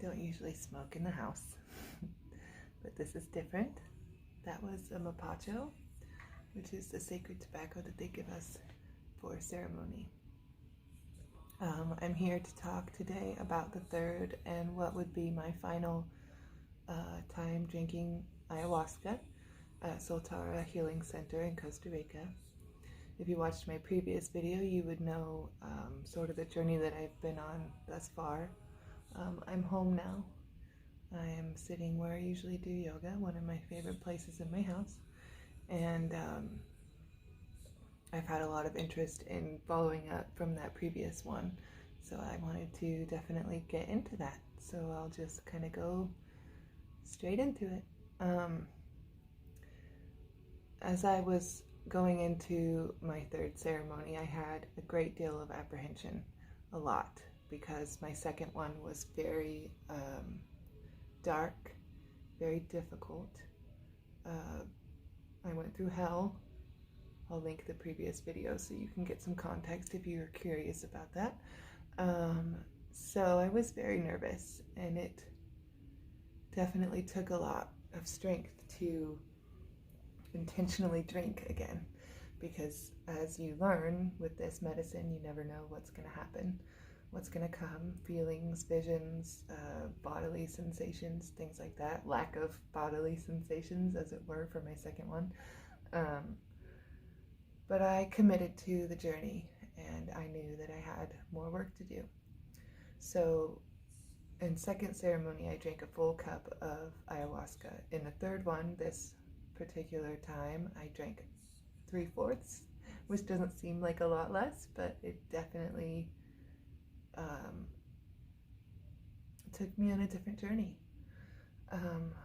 don't usually smoke in the house, but this is different. That was a mapacho, which is the sacred tobacco that they give us for ceremony. I'm here to talk today about the third and what would be my final time drinking ayahuasca at Soltara Healing Center in Costa Rica. If you watched my previous video, you would know sort of the journey that I've been on thus far. I'm home now. I am sitting where I usually do yoga, one of my favorite places in my house, and I've had a lot of interest in following up from that previous one, so I wanted to definitely get into that. So I'll just kind of go straight into it. As I was going into my third ceremony, I had a great deal of apprehension, a lot, because my second one was very dark, very difficult. I went through hell. I'll link the previous video so you can get some context if you're curious about that. So I was very nervous, and it definitely took a lot of strength to intentionally drink again, because as you learn with this medicine, you never know what's going to happen, what's going to come, feelings, visions, bodily sensations, things like that. Lack of bodily sensations, as it were, for my second one. But I committed to the journey, and I knew that I had more work to do. So in second ceremony, I drank a full cup of ayahuasca. In the third one, this particular time, I drank 3/4, which doesn't seem like a lot less, but it definitely took me on a different journey.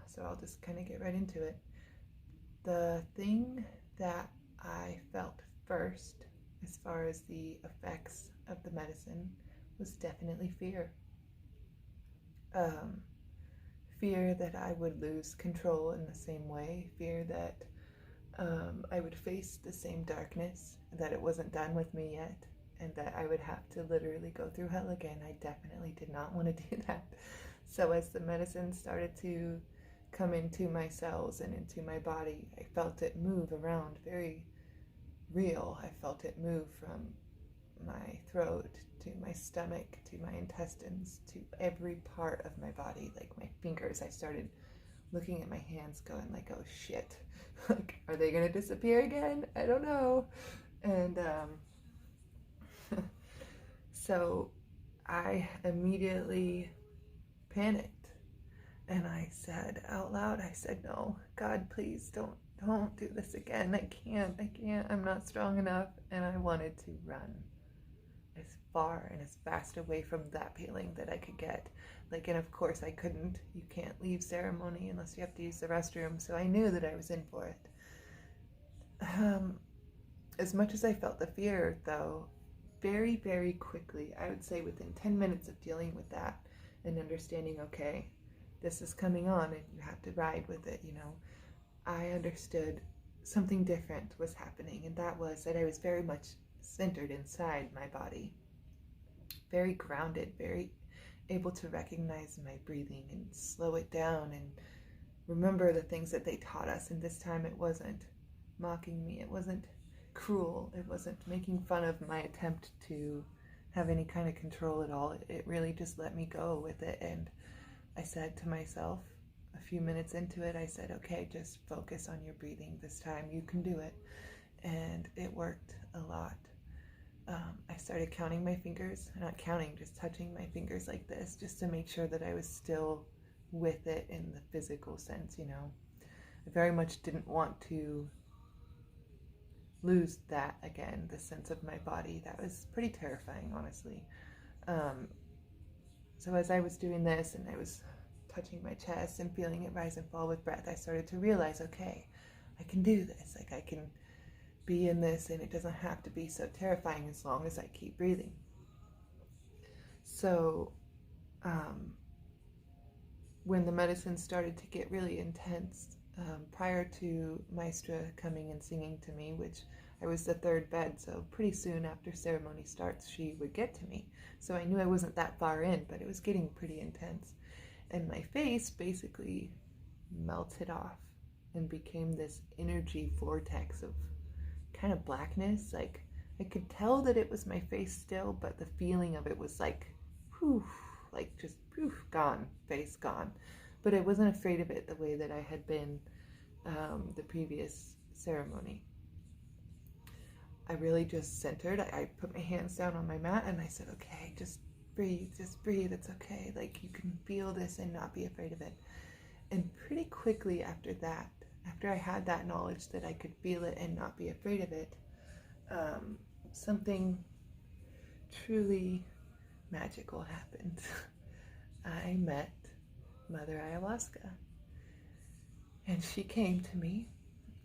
So I'll just kind of get right into it. The thing that I felt first, as far as the effects of the medicine, was definitely fear. Fear that I would lose control in the same way, fear that I would face the same darkness, that it wasn't done with me yet, and that I would have to literally go through hell again. I definitely did not want to do that. So as the medicine started to come into my cells and into my body, I felt it move around, very real. I felt it move from my throat to my stomach to my intestines to every part of my body, like my fingers. I started looking at my hands going like, oh shit, like, are they gonna disappear again? I don't know. And so I immediately panicked, and I said out loud, I said, no, God, please don't do this again. I can't, I'm not strong enough. And I wanted to run as far and as fast away from that feeling that I could get. Like, and of course I couldn't. You can't leave ceremony unless you have to use the restroom. So I knew that I was in for it. As much as I felt the fear, though, very, very quickly, I would say within 10 minutes of dealing with that and understanding, okay, this is coming on and you have to ride with it, you know, I understood something different was happening, and that was that I was very much centered inside my body, very grounded, very able to recognize my breathing and slow it down and remember the things that they taught us. And this time it wasn't mocking me, it wasn't cruel, it wasn't making fun of my attempt to have any kind of control at all. It really just let me go with it. And I said to myself, a few minutes into it, I said, okay, just focus on your breathing this time. You can do it. And it worked a lot. I started counting my fingers, not counting, just touching my fingers like this, just to make sure that I was still with it in the physical sense, you know. I very much didn't want to lose that again, the sense of my body. That was pretty terrifying, honestly. So as I was doing this and I was touching my chest and feeling it rise and fall with breath, I started to realize, okay, I can do this. Like, I can be in this, and it doesn't have to be so terrifying as long as I keep breathing. So when the medicine started to get really intense, prior to Maestra coming and singing to me, which I was the third bed, so pretty soon after ceremony starts, she would get to me. So I knew I wasn't that far in, but it was getting pretty intense. And my face basically melted off and became this energy vortex of kind of blackness. Like, I could tell that it was my face still, but the feeling of it was like, whew, like just poof, gone, face gone. But I wasn't afraid of it the way that I had been the previous ceremony. I really just centered. I put my hands down on my mat and I said, okay, just breathe, it's okay. Like, you can feel this and not be afraid of it. And pretty quickly after that, after I had that knowledge that I could feel it and not be afraid of it, something truly magical happened. I met Mother Ayahuasca, and she came to me,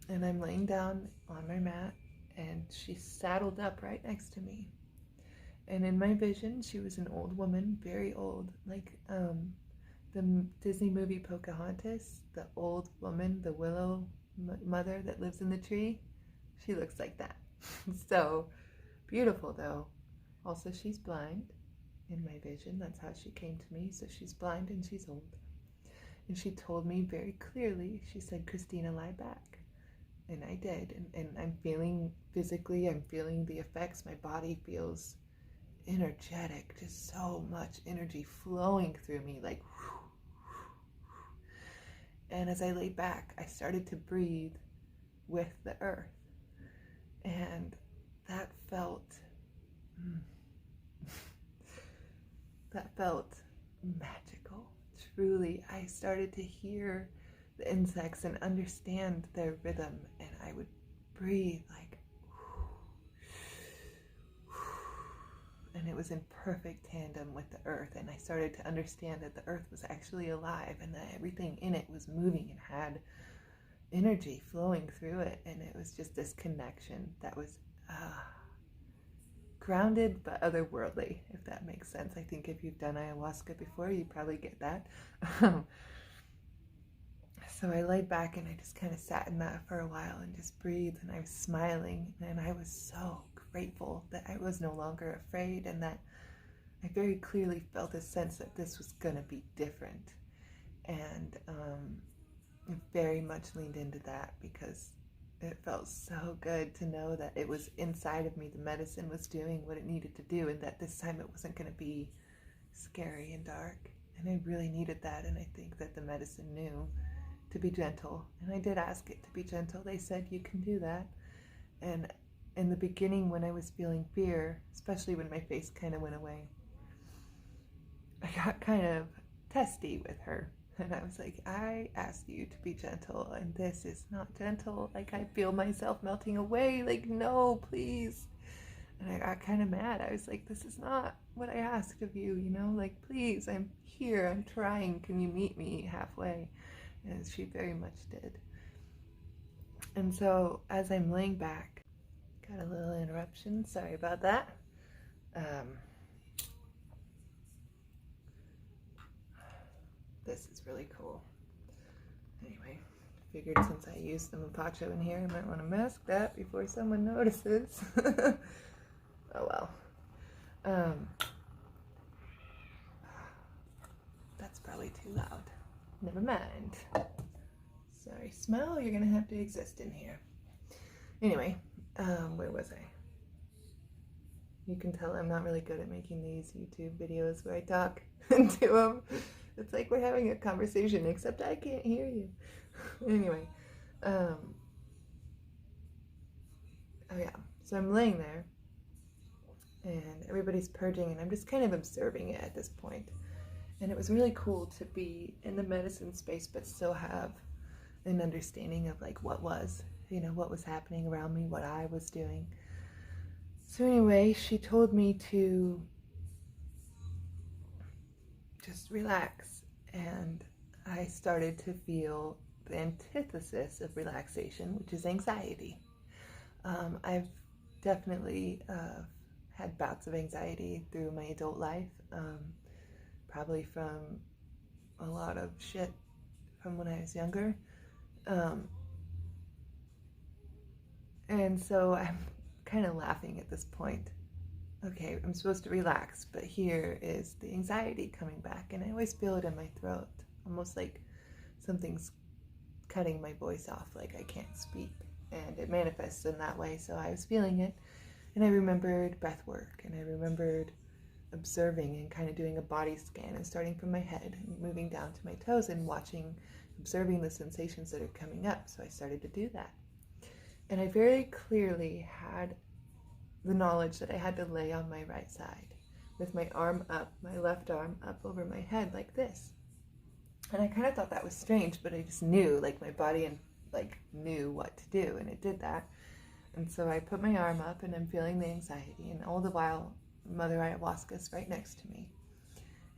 and I'm laying down on my mat, and she saddled up right next to me. And in my vision, she was an old woman, very old, like the Disney movie Pocahontas, the old woman, the willow mother that lives in the tree. She looks like that. So beautiful, though. Also, she's blind in my vision. That's how she came to me. So she's blind and she's old. And she told me very clearly, she said, Christina, lie back. And I did. And I'm feeling physically, I'm feeling the effects. My body feels energetic, just so much energy flowing through me, like whew, whew, whew. And as I lay back, I started to breathe with the earth, and that felt magical. Truly, I started to hear the insects and understand their rhythm, and I would breathe like, and it was in perfect tandem with the earth. And I started to understand that the earth was actually alive and that everything in it was moving and had energy flowing through it. And it was just this connection that was grounded but otherworldly, if that makes sense. I think if you've done ayahuasca before, you probably get that. So I laid back and I just kind of sat in that for a while and just breathed, and I was smiling, and I was so grateful that I was no longer afraid, and that I very clearly felt a sense that this was going to be different. And I very much leaned into that because it felt so good to know that it was inside of me. The medicine was doing what it needed to do, and that this time it wasn't going to be scary and dark. And I really needed that, and I think that the medicine knew to be gentle. And I did ask it to be gentle. They said, you can do that. And in the beginning, when I was feeling fear, especially when my face kind of went away, I got kind of testy with her. And I was like, I asked you to be gentle, and this is not gentle. Like, I feel myself melting away. Like, no, please. And I got kind of mad. I was like, this is not what I asked of you, you know? Like, please, I'm here. I'm trying. Can you meet me halfway? And she very much did. And so as I'm laying back, got a little interruption. Sorry about that. This is really cool. Anyway, figured since I used the mapacho in here, I might want to mask that before someone notices. Oh well. That's probably too loud. Never mind. Sorry, smell, you're gonna have to exist in here. Anyway, where was I? You can tell I'm not really good at making these YouTube videos where I talk into them. It's like we're having a conversation, except I can't hear you. Anyway, oh yeah, so I'm laying there, and everybody's purging, and I'm just kind of observing it at this point. And it was really cool to be in the medicine space, but still have an understanding of like what was, you know, what was happening around me, what I was doing. So anyway, she told me to just relax, and I started to feel the antithesis of relaxation, which is anxiety. I've definitely had bouts of anxiety through my adult life, probably from a lot of shit from when I was younger. And so I'm kind of laughing at this point okay, I'm supposed to relax, but here is the anxiety coming back, and I always feel it in my throat, almost like something's cutting my voice off, like I can't speak, and it manifests in that way. So I was feeling it, and I remembered breath work, and I remembered observing and kind of doing a body scan and starting from my head and moving down to my toes and observing the sensations that are coming up. So I started to do that, and I very clearly had the knowledge that I had to lay on my right side with my arm up, my left arm up over my head like this. And I kind of thought that was strange, but I just knew, like my body and like knew what to do, and it did that. And so I put my arm up, and I'm feeling the anxiety, and all the while Mother Ayahuasca is right next to me,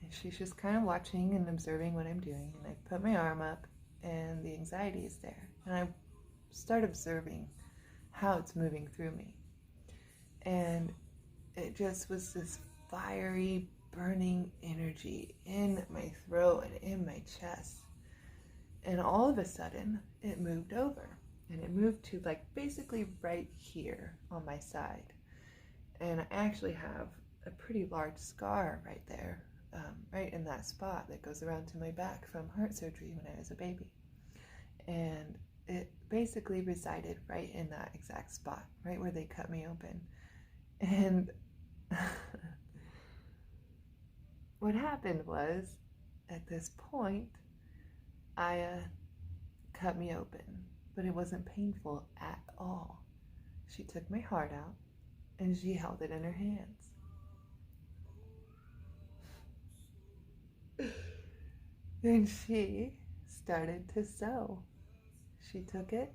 and she's just kind of watching and observing what I'm doing. And I put my arm up, and the anxiety is there, and I start observing how it's moving through me. And it just was this fiery, burning energy in my throat and in my chest. And all of a sudden, it moved over. And it moved to like basically right here on my side. And I actually have a pretty large scar right there, right in that spot that goes around to my back from heart surgery when I was a baby. And it basically resided right in that exact spot, right where they cut me open. And what happened was, at this point, Aya cut me open, but it wasn't painful at all. She took my heart out, and she held it in her hands. And she started to sew. She took it,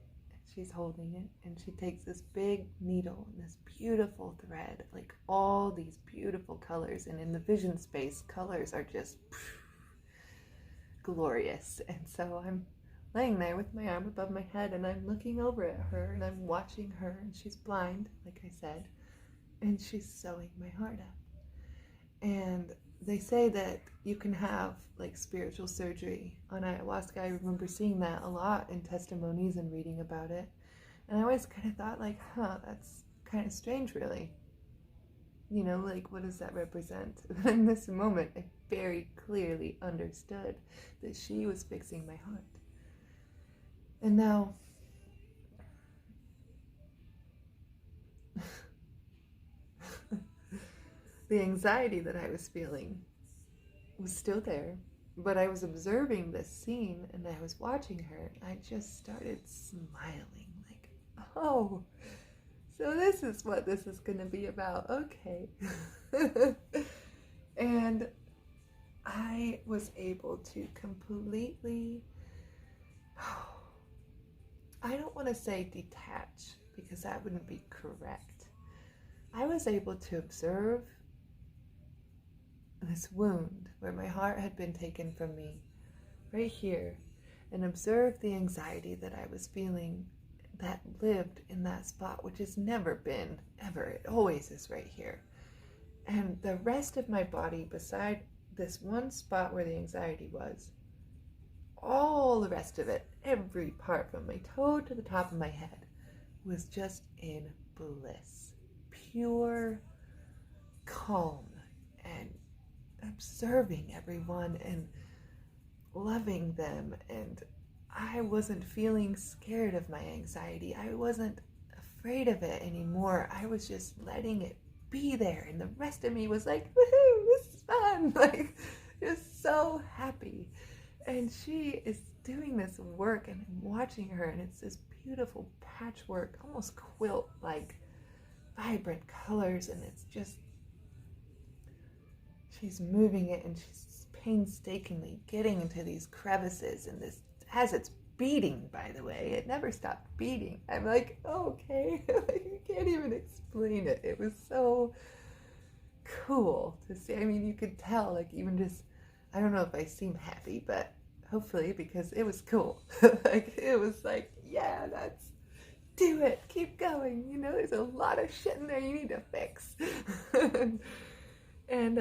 she's holding it, and she takes this big needle and this beautiful thread, like all these beautiful colors, and in the vision space, colors are just glorious. And so I'm laying there with my arm above my head, and I'm looking over at her, and I'm watching her, and she's blind, like I said, and she's sewing my heart up. And they say that you can have like spiritual surgery on ayahuasca. I remember seeing that a lot in testimonies and reading about it. And I always kind of thought like, that's kind of strange, really. You know, like, what does that represent? In this moment, I very clearly understood that she was fixing my heart. And now, the anxiety that I was feeling was still there, but I was observing this scene, and I was watching her, and I just started smiling, like, oh, so this is what this is going to be about, okay. And I was able to completely, I don't want to say detach, because that wouldn't be correct. I was able to observe this wound where my heart had been taken from me, right here, and observe the anxiety that I was feeling that lived in that spot, which has never been, ever. It always is right here. And the rest of my body, beside this one spot where the anxiety was, all the rest of it, every part from my toe to the top of my head, was just in bliss, pure calm, and observing everyone and loving them. And I wasn't feeling scared of my anxiety. I wasn't afraid of it anymore. I was just letting it be there, and the rest of me was like, woohoo, this is fun, like, just so happy. And she is doing this work, and I'm watching her, and it's this beautiful patchwork, almost quilt like vibrant colors, and it's just, she's moving it, and she's painstakingly getting into these crevices, and this, as it's beating, by the way, it never stopped beating. I'm like, oh, okay. You can't even explain it. It was so cool to see. I mean, you could tell, like, even just, I don't know if I seem happy, but hopefully, because it was cool. Like, it was like, yeah, that's, do it, keep going, you know, there's a lot of shit in there you need to fix. And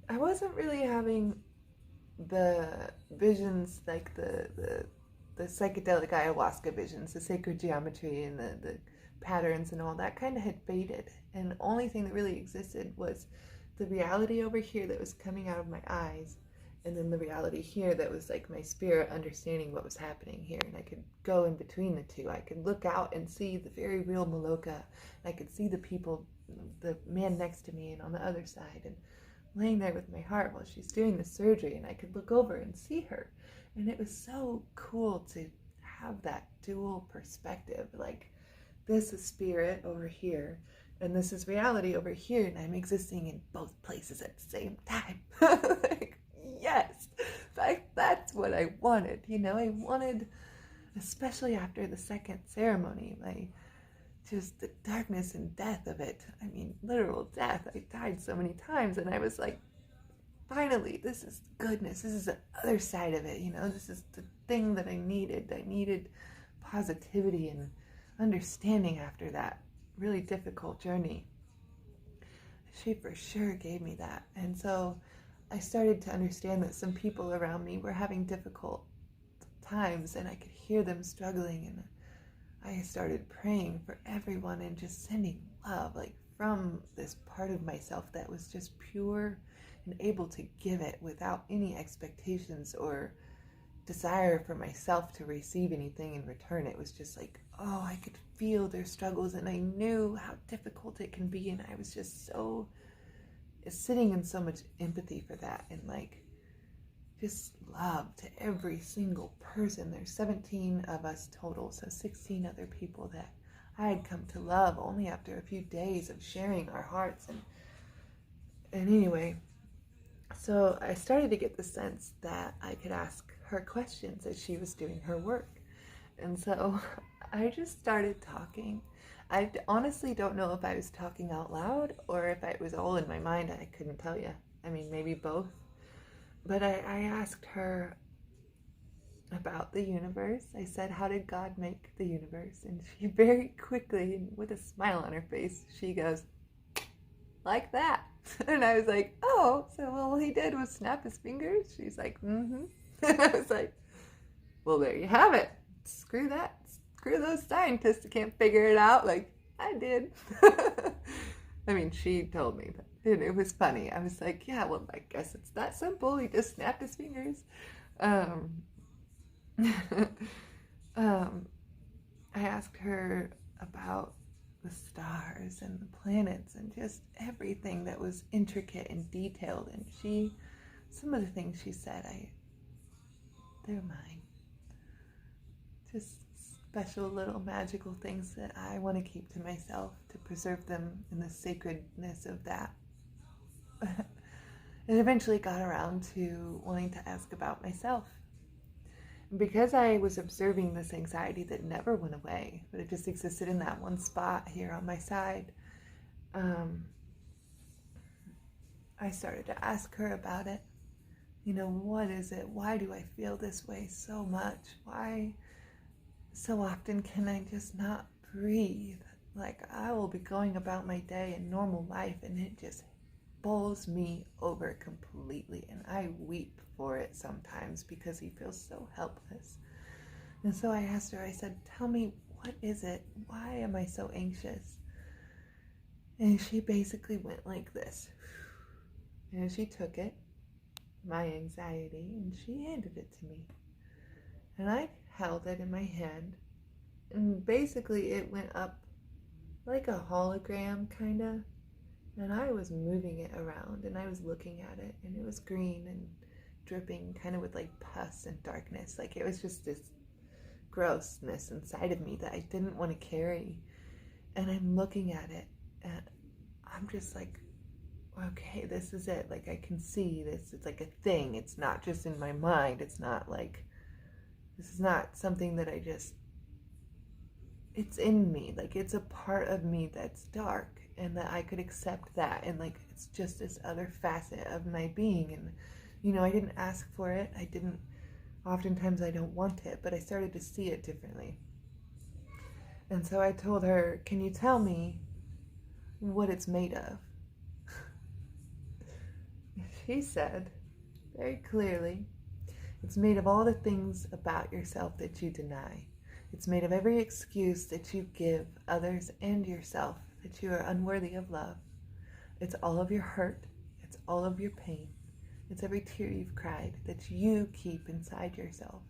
I wasn't really having the visions, like the psychedelic ayahuasca visions, the sacred geometry and the patterns and all that kind of had faded. And the only thing that really existed was the reality over here that was coming out of my eyes, and then the reality here that was like my spirit understanding what was happening here. And I could go in between the two. I could look out and see the very real Maloka. I could see the people, the man next to me and on the other side, and laying there with my heart while she's doing the surgery, and I could look over and see her. And it was so cool to have that dual perspective. Like, this is spirit over here, and this is reality over here, and I'm existing in both places at the same time. Like, yes, that's what I wanted. I wanted, especially after the second ceremony, just the darkness and death of it. I mean, literal death. I died so many times, and I was like, finally, this is goodness. This is the other side of it. This is the thing that I needed. I needed positivity and understanding after that really difficult journey. She for sure gave me that. And so I started to understand that some people around me were having difficult times, and I could hear them struggling, and I started praying for everyone and just sending love, like from this part of myself that was just pure and able to give it without any expectations or desire for myself to receive anything in return. It was just like, oh, I could feel their struggles, and I knew how difficult it can be, and I was just so sitting in so much empathy for that, and just love to every single person. There's 17 of us total, so 16 other people that I had come to love only after a few days of sharing our hearts. And anyway, so I started to get the sense that I could ask her questions as she was doing her work. And so I just started talking. I honestly don't know if I was talking out loud or if it was all in my mind. I couldn't tell you. I mean, maybe both. But I asked her about the universe. I said, how did God make the universe? And she very quickly, with a smile on her face, she goes, like that. And I was like, oh, so all he did was snap his fingers? She's like, mm-hmm. And I was like, well, there you have it. Screw that. Screw those scientists that can't figure it out like I did. I mean, she told me, but it was funny. I was like, yeah, well, I guess it's that simple. He just snapped his fingers. I asked her about the stars and the planets and just everything that was intricate and detailed. And some of the things she said, they're mine. Just special little magical things that I want to keep to myself to preserve them in the sacredness of that. It eventually got around to wanting to ask about myself. Because I was observing this anxiety that never went away, but it just existed in that one spot here on my side, I started to ask her about it. What is it? Why do I feel this way so much? Why so often can I just not breathe? Like, I will be going about my day in normal life, and it just bowls me over completely, and I weep for it sometimes because he feels so helpless. And so I asked her, I said, tell me, what is it? Why am I so anxious? And she basically went like this. And she took it, my anxiety, and she handed it to me. And I held it in my hand, and basically it went up like a hologram, kind of. And I was moving it around, and I was looking at it, and it was green and dripping, kind of with like pus and darkness. Like, it was just this grossness inside of me that I didn't want to carry. And I'm looking at it, and I'm just like, okay, this is it. Like, I can see this. It's like a thing. It's not just in my mind. It's not like, this is not something that I just, it's in me. Like, it's a part of me that's dark, and that I could accept that, and like, it's just this other facet of my being. And I didn't ask for it. Oftentimes I don't want it, but I started to see it differently. And so I told her, can you tell me what it's made of? She said very clearly, it's made of all the things about yourself that you deny. It's made of every excuse that you give others and yourself that you are unworthy of love. It's all of your hurt. It's all of your pain. It's every tear you've cried that you keep inside yourself.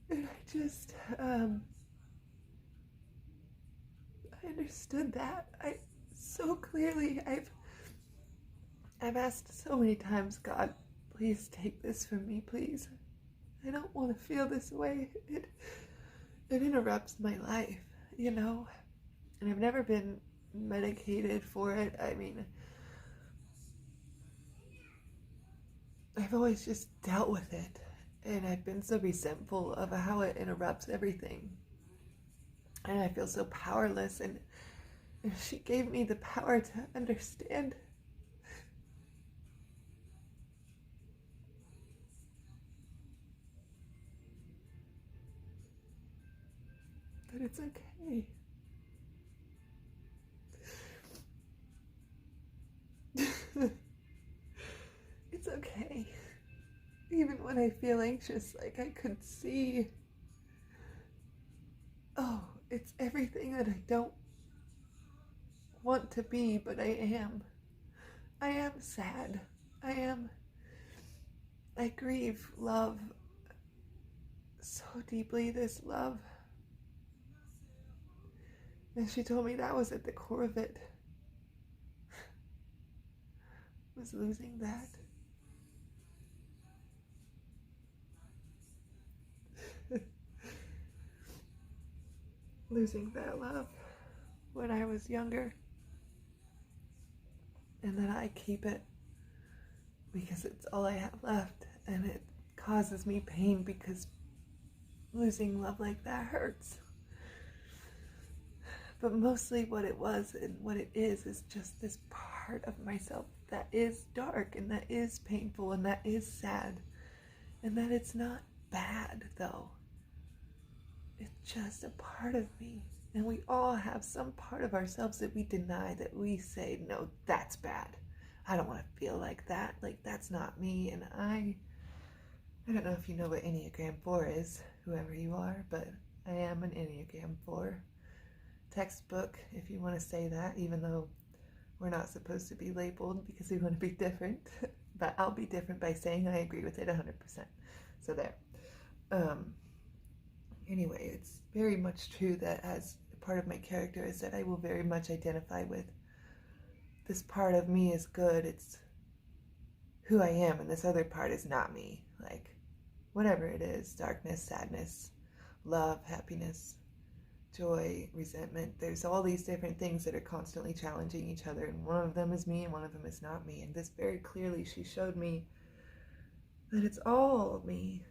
And I just, I understood that. So clearly, I've asked so many times, God, please take this from me, please. I don't want to feel this way. It interrupts my life, you know? And I've never been medicated for it. I mean, I've always just dealt with it. And I've been so resentful of how it interrupts everything. And I feel so powerless. And she gave me the power to understand that it's okay. It's okay. Even when I feel anxious, like I could see, oh, it's everything that I don't want to be, but I am. I am sad. I grieve love so deeply, this love. And she told me that was at the core of it. Was losing that. Losing that love when I was younger. And then I keep it because it's all I have left, and it causes me pain because losing love like that hurts. But mostly what it was and what it is just this part of myself that is dark and that is painful and that is sad, and that it's not bad though. It's just a part of me. And we all have some part of ourselves that we deny, that we say, no, that's bad. I don't want to feel like that. Like, that's not me. And I don't know if you know what Enneagram 4 is, whoever you are, but I am an Enneagram 4. Textbook, if you want to say that, even though we're not supposed to be labeled because we want to be different. But I'll be different by saying I agree with it 100%. So there. Anyway, it's very much true that as part of my character is that I will very much identify with this part of me is good, it's who I am, and this other part is not me. Like, whatever it is, darkness, sadness, love, happiness, joy, resentment, there's all these different things that are constantly challenging each other, and one of them is me and one of them is not me. And this very clearly, she showed me that it's all me.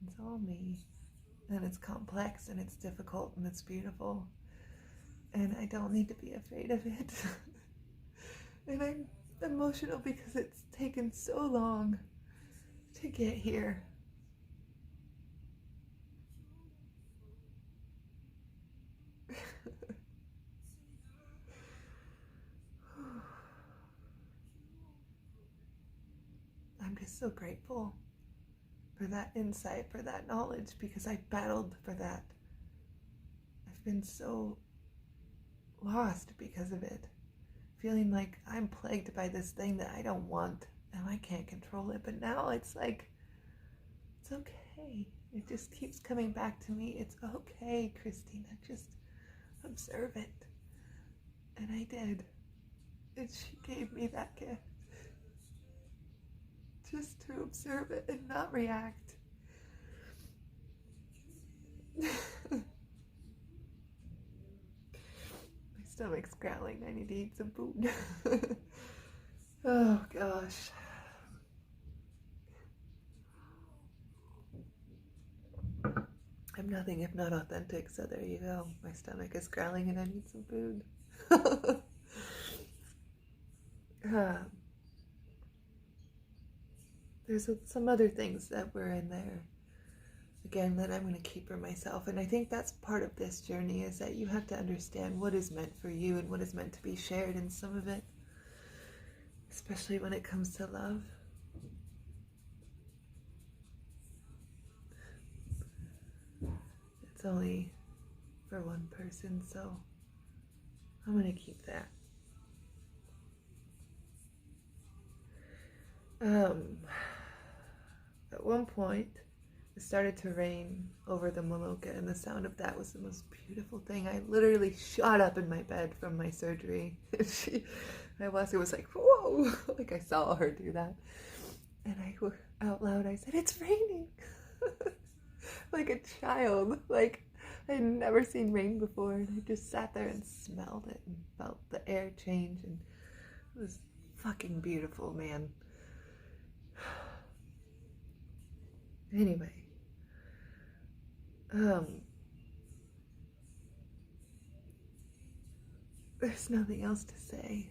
It's all me, and it's complex, and it's difficult, and it's beautiful, and I don't need to be afraid of it. And I'm emotional because it's taken so long to get here. I'm just so grateful for that insight, for that knowledge, because I battled for that. I've been so lost because of it, feeling like I'm plagued by this thing that I don't want and I can't control it. But now it's like, it's okay. It just keeps coming back to me. It's okay, Christina, just observe it. And I did. And she gave me that gift, just to observe it and not react. My stomach's growling. I need to eat some food. Oh gosh. I'm nothing if not authentic, so there you go. My stomach is growling and I need some food. there's some other things that were in there, again, that I'm going to keep for myself. And I think that's part of this journey, is that you have to understand what is meant for you and what is meant to be shared in some of it, especially when it comes to love. It's only for one person, so I'm going to keep that. At one point, it started to rain over the Maloka, and the sound of that was the most beautiful thing. I literally shot up in my bed from my surgery. Ayahuasca was like, whoa, like I saw her do that. And out loud, I said, it's raining. Like a child. Like I'd never seen rain before, and I just sat there and smelled it and felt the air change, and it was fucking beautiful, man. Anyway, there's nothing else to say.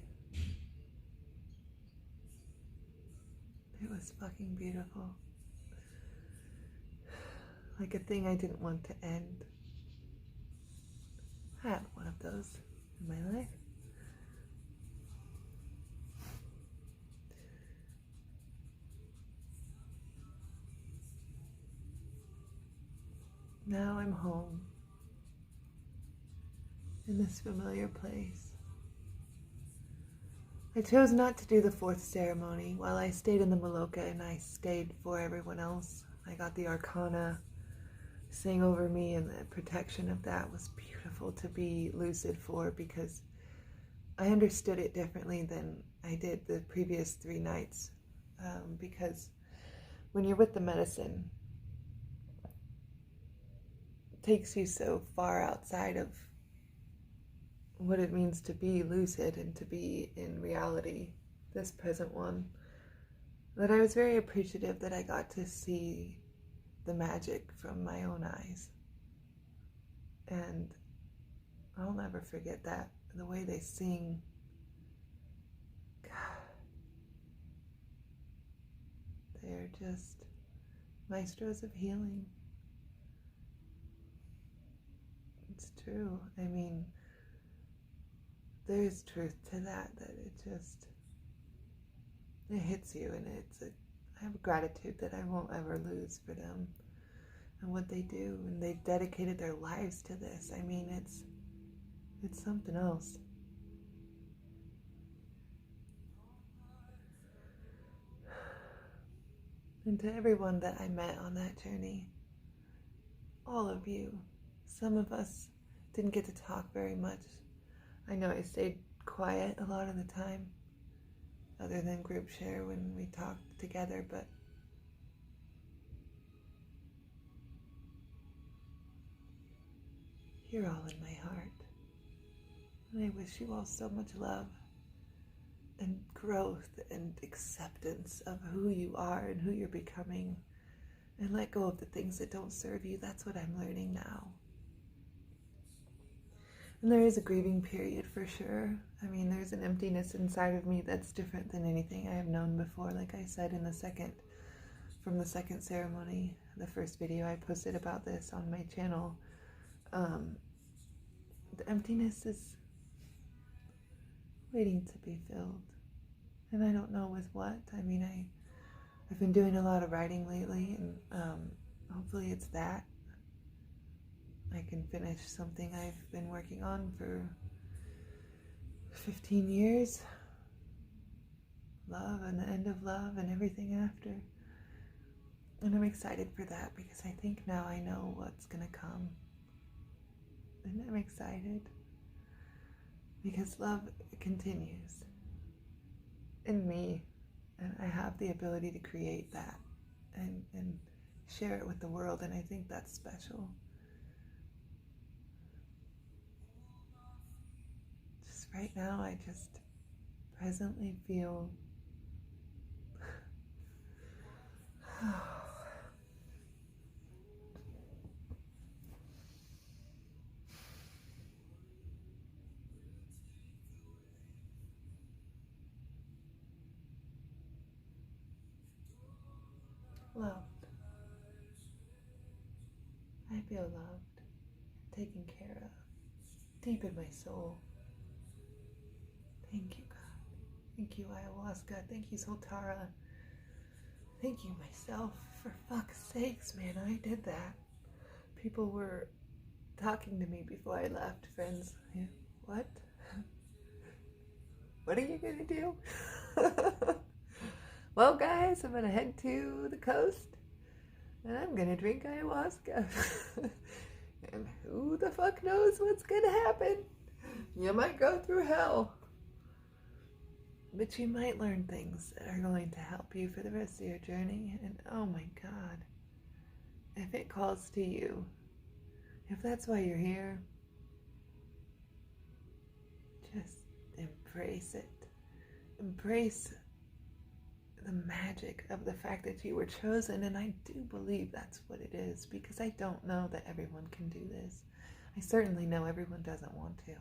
It was fucking beautiful. Like a thing I didn't want to end. I had one of those in my life. Now I'm home, in this familiar place. I chose not to do the fourth ceremony while I stayed in the Maloka, and I stayed for everyone else. I got the Arcana sing over me, and the protection of that was beautiful to be lucid for, because I understood it differently than I did the previous 3 nights. Because when you're with the medicine, it takes you so far outside of what it means to be lucid and to be in reality, this present one, that I was very appreciative that I got to see the magic from my own eyes. And I'll never forget that. The way they sing, God, they're just maestros of healing. It's true. I mean, there's truth to that it hits you, and I have gratitude that I won't ever lose for them and what they do, and they've dedicated their lives to this. I mean, it's something else. And to everyone that I met on that journey, all of you, some of us didn't get to talk very much. I know I stayed quiet a lot of the time, other than group share when we talked together, but you're all in my heart. And I wish you all so much love and growth and acceptance of who you are and who you're becoming, and let go of the things that don't serve you. That's what I'm learning now. And there is a grieving period for sure. I mean, there's an emptiness inside of me that's different than anything I have known before. Like I said from the second ceremony, the first video I posted about this on my channel, the emptiness is waiting to be filled. And I don't know with what. I mean, I've been doing a lot of writing lately, and hopefully it's that. I can finish something I've been working on for 15 years. Love and the end of love and everything after. And I'm excited for that, because I think now I know what's going to come. And I'm excited because love continues in me, and I have the ability to create that and share it with the world, and I think that's special. Just right now, I just presently feel loved. I feel loved, taken care of, deep in my soul. Thank you, God. Thank you, Ayahuasca. Thank you, Soltara. Thank you, myself. For fuck's sakes, man, I did that. People were talking to me before I left, friends. Yeah. What? What are you gonna do? Well, guys, I'm gonna head to the coast and I'm gonna drink ayahuasca. And who the fuck knows what's gonna happen? You might go through hell, but you might learn things that are going to help you for the rest of your journey. And oh my God, if it calls to you, if that's why you're here, just embrace it. Embrace the magic of the fact that you were chosen. And I do believe that's what it is, because I don't know that everyone can do this. I certainly know everyone doesn't want to,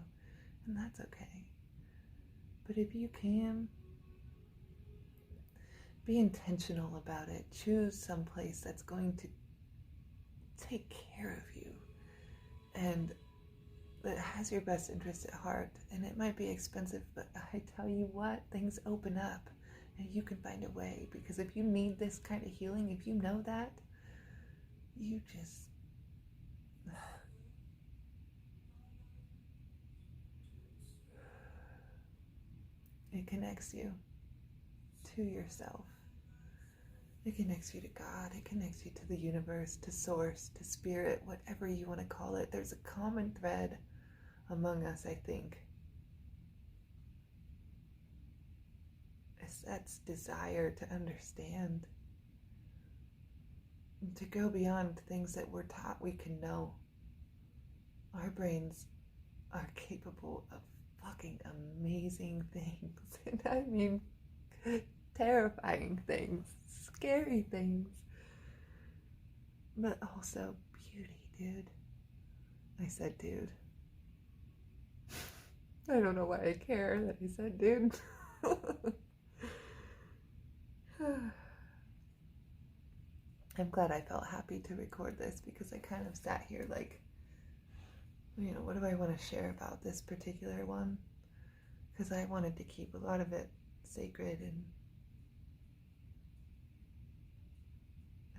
and that's okay. But if you can, be intentional about it. Choose some place that's going to take care of you and that has your best interest at heart. And it might be expensive, but I tell you what, things open up and you can find a way. Because if you need this kind of healing, if you know that, you just... It connects you to yourself. It connects you to God. It connects you to the universe, to source, to spirit, whatever you want to call it. There's a common thread among us, I think. It's that desire to understand, to go beyond things that we're taught we can know. Our brains are capable of fucking amazing things. And I mean terrifying things, scary things, but also beauty, dude. I said dude. I don't know why I care that I said dude. I'm glad I felt happy to record this, because I kind of sat here like, you know, what do I want to share about this particular one? Because I wanted to keep a lot of it sacred. And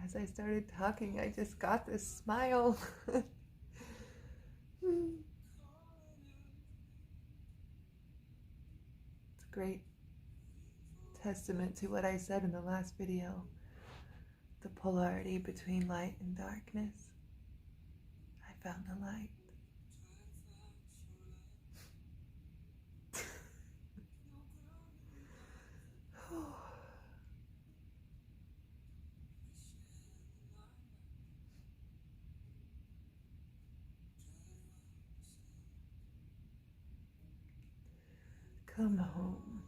as I started talking, I just got this smile. It's a great testament to what I said in the last video. The polarity between light and darkness. I found the light. Come home.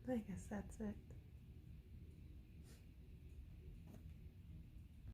I guess that's it.